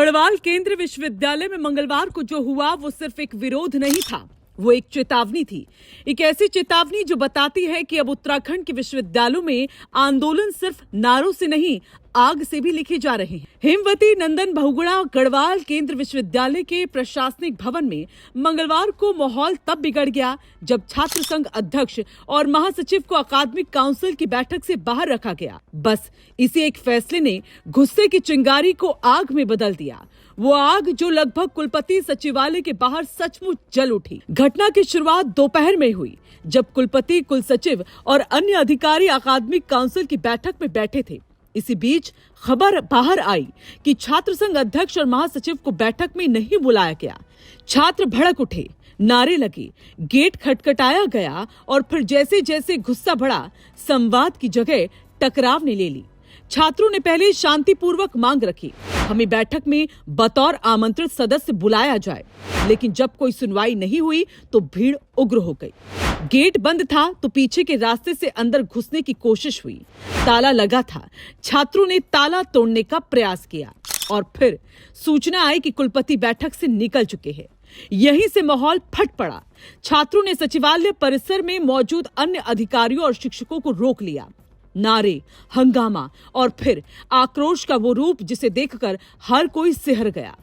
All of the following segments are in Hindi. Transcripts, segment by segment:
गढ़वाल केंद्रीय विश्वविद्यालय में मंगलवार को जो हुआ वो सिर्फ एक विरोध नहीं था, वो एक चेतावनी थी। एक ऐसी चेतावनी जो बताती है कि अब उत्तराखंड के विश्वविद्यालयों में आंदोलन सिर्फ नारों से नहीं, आग से भी लिखे जा रहे हैं। हेमवती नंदन बहुगुणा गढ़वाल केंद्र विश्वविद्यालय के प्रशासनिक भवन में मंगलवार को माहौल तब बिगड़ गया जब छात्र संघ अध्यक्ष और महासचिव को अकादमिक काउंसिल की बैठक से बाहर रखा गया। बस इसी एक फैसले ने गुस्से की चिंगारी को आग में बदल दिया। वो आग जो लगभग कुलपति सचिवालय के बाहर सचमुच जल उठी। घटना की शुरुआत दोपहर में हुई जब कुलपति, कुलसचिव और अन्य अधिकारी अकादमिक काउंसिल की बैठक में बैठे थे। इसी बीच खबर बाहर आई कि छात्र संघ अध्यक्ष और महासचिव को बैठक में नहीं बुलाया गया। छात्र भड़क उठे, नारे लगे, गेट खटखटाया गया और फिर जैसे जैसे गुस्सा बढ़ा, संवाद की जगह टकराव ने ले ली। छात्रों ने पहले शांतिपूर्वक मांग रखी, हमें बैठक में बतौर आमंत्रित सदस्य बुलाया जाए, लेकिन जब कोई सुनवाई नहीं हुई तो भीड़ उग्र हो गई। गेट बंद था तो पीछे के रास्ते से अंदर घुसने की कोशिश हुई। ताला लगा था, छात्रों ने ताला तोड़ने का प्रयास किया और फिर सूचना आई कि कुलपति बैठक से निकल चुके हैं। यहीं से माहौल फट पड़ा। छात्रों ने सचिवालय परिसर में मौजूद अन्य अधिकारियों और शिक्षकों को रोक लिया। नारे, हंगामा और फिर आक्रोश का वो रूप जिसे देखकर हर कोई सिहर गया।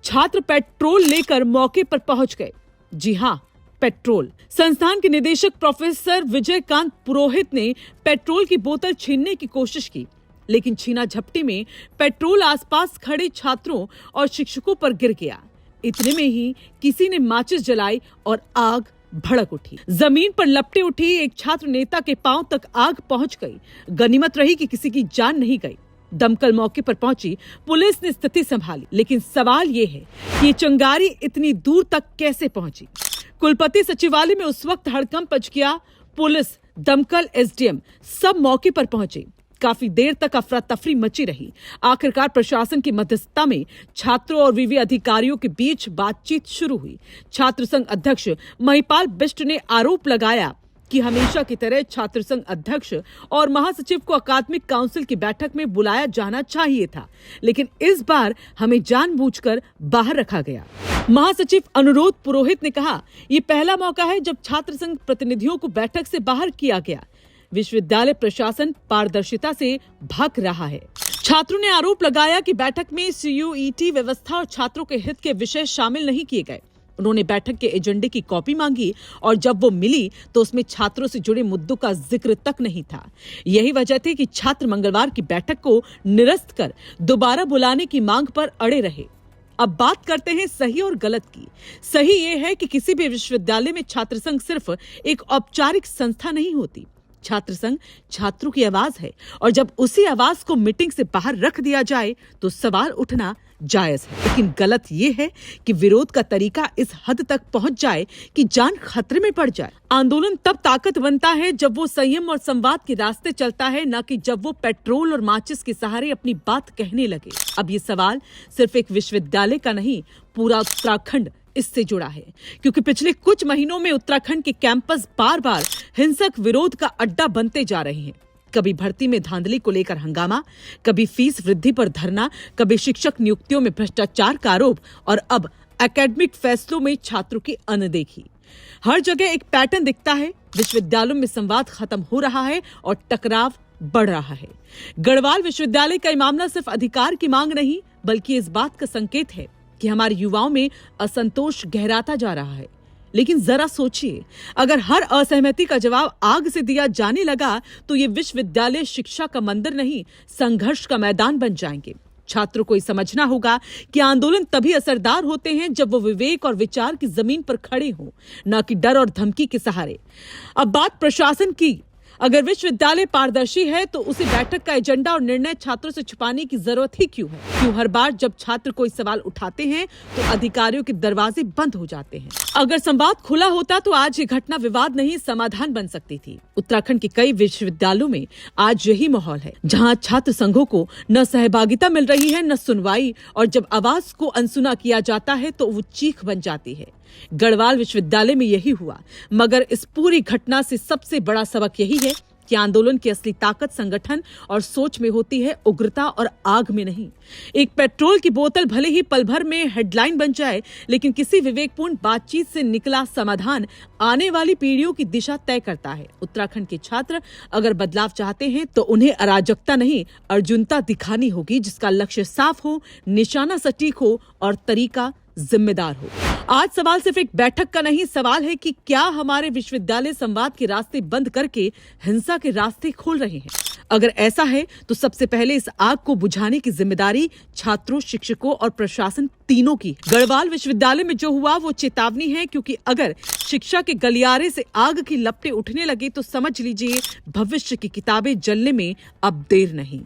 छात्र पेट्रोल लेकर मौके पर पहुंच गए। जी हाँ, पेट्रोल। संस्थान के निदेशक प्रोफेसर विजयकांत पुरोहित ने पेट्रोल की बोतल छीनने की कोशिश की, लेकिन छीना झपटी में पेट्रोल आसपास खड़े छात्रों और शिक्षकों पर गिर गया। इतने में ही किसी ने माचिस जलाई और आग भड़क उठी। जमीन पर लपटे उठी एक छात्र नेता के पांव तक आग पहुंच गई। गनीमत रही कि किसी की जान नहीं गई। दमकल मौके पर पहुंची, पुलिस ने स्थिति संभाली, लेकिन सवाल ये है कि ये चिंगारी इतनी दूर तक कैसे पहुंची। कुलपति सचिवालय में उस वक्त हड़कंप मच गया। पुलिस, दमकल, एसडीएम सब मौके पर पहुंचे। काफी देर तक अफरा तफरी मची रही। आखिरकार प्रशासन की मध्यस्थता में छात्रों और विवि अधिकारियों के बीच बातचीत शुरू हुई। छात्र संघ अध्यक्ष महिपाल बिष्ट ने आरोप लगाया कि हमेशा की तरह छात्र संघ अध्यक्ष और महासचिव को अकादमिक काउंसिल की बैठक में बुलाया जाना चाहिए था, लेकिन इस बार हमें जानबूझकर बाहर रखा गया। महासचिव अनुरोध पुरोहित ने कहा, ये पहला मौका है जब छात्र संघ प्रतिनिधियों को बैठक से बाहर किया गया। विश्वविद्यालय प्रशासन पारदर्शिता से भाग रहा है। छात्रों ने आरोप लगाया कि बैठक में सीयूईटी व्यवस्था और छात्रों के हित के विषय शामिल नहीं किए गए। उन्होंने बैठक के एजेंडे की कॉपी मांगी और जब वो मिली तो उसमें छात्रों से जुड़े मुद्दों का जिक्र तक नहीं था। यही वजह थी कि छात्र मंगलवार की बैठक को निरस्त कर दोबारा बुलाने की मांग पर अड़े रहे। अब बात करते हैं सही और गलत की। सही ये है कि किसी भी विश्वविद्यालय में छात्र संघ सिर्फ एक औपचारिक संस्था नहीं होती। छात्र संघ छात्रों की आवाज है और जब उसी आवाज को मीटिंग से बाहर रख दिया जाए तो सवाल उठना जायज है। लेकिन गलत ये है कि विरोध का तरीका इस हद तक पहुंच जाए कि जान खतरे में पड़ जाए। आंदोलन तब ताकत बनता है जब वो संयम और संवाद के रास्ते चलता है, न कि जब वो पेट्रोल और माचिस के सहारे अपनी बात कहने लगे। अब ये सवाल सिर्फ एक विश्वविद्यालय का नहीं, पूरा उत्तराखंड इससे जुड़ा है, क्योंकि पिछले कुछ महीनों में उत्तराखंड के कैंपस बार बार हिंसक विरोध का अड्डा बनते जा रहे हैं। कभी भर्ती में धांधली को लेकर हंगामा, कभी फीस वृद्धि पर धरना, कभी शिक्षक नियुक्तियों में भ्रष्टाचार का आरोप और अब एकेडमिक फैसलों में छात्रों की अनदेखी। हर जगह एक पैटर्न दिखता है। विश्वविद्यालयों में संवाद खत्म हो रहा है और टकराव बढ़ रहा है। गढ़वाल विश्वविद्यालय का मामला सिर्फ अधिकार की मांग नहीं, बल्कि इस बात का संकेत है कि हमारे युवाओं में असंतोष गहराता जा रहा है। लेकिन जरा सोचिए, अगर हर असहमति का जवाब आग से दिया जाने लगा तो ये विश्वविद्यालय शिक्षा का मंदिर नहीं, संघर्ष का मैदान बन जाएंगे। छात्रों को ये समझना होगा कि आंदोलन तभी असरदार होते हैं जब वो विवेक और विचार की जमीन पर खड़े हों, न कि डर और धमकी के सहारे। अब बात प्रशासन की। अगर विश्वविद्यालय पारदर्शी है तो उसे बैठक का एजेंडा और निर्णय छात्रों से छुपाने की जरूरत ही क्यों है? क्यों हर बार जब छात्र कोई सवाल उठाते हैं तो अधिकारियों के दरवाजे बंद हो जाते हैं? अगर संवाद खुला होता तो आज ये घटना विवाद नहीं, समाधान बन सकती थी। उत्तराखंड के कई विश्वविद्यालयों में आज यही माहौल है, जहाँ छात्र संघों को न सहभागिता मिल रही है, न सुनवाई, और जब आवाज को अनसुना किया जाता है तो वो चीख बन जाती है। गढ़वाल विश्वविद्यालय में यही हुआ, मगर इस पूरी घटना से सबसे बड़ा सबक यही है कि आंदोलन की असली ताकत संगठन और सोच में होती है, उग्रता और आग में नहीं। एक पेट्रोल की बोतल भले ही पल भर में हेडलाइन बन जाए, लेकिन किसी विवेकपूर्ण बातचीत से निकला समाधान आने वाली पीढ़ियों की दिशा तय करता है। उत्तराखंड के छात्र अगर बदलाव चाहते हैं तो उन्हें अराजकता नहीं, अर्जुनता दिखानी होगी, जिसका लक्ष्य साफ हो, निशाना सटीक हो और तरीका जिम्मेदार हो। आज सवाल सिर्फ एक बैठक का नहीं, सवाल है कि क्या हमारे विश्वविद्यालय संवाद के रास्ते बंद करके हिंसा के रास्ते खोल रहे हैं। अगर ऐसा है तो सबसे पहले इस आग को बुझाने की जिम्मेदारी छात्रों, शिक्षकों और प्रशासन तीनों की। गढ़वाल विश्वविद्यालय में जो हुआ वो चेतावनी है, क्योंकि अगर शिक्षा के गलियारे से आग की लपटें उठने लगे तो समझ लीजिए भविष्य की किताबें जलने में अब देर नहीं।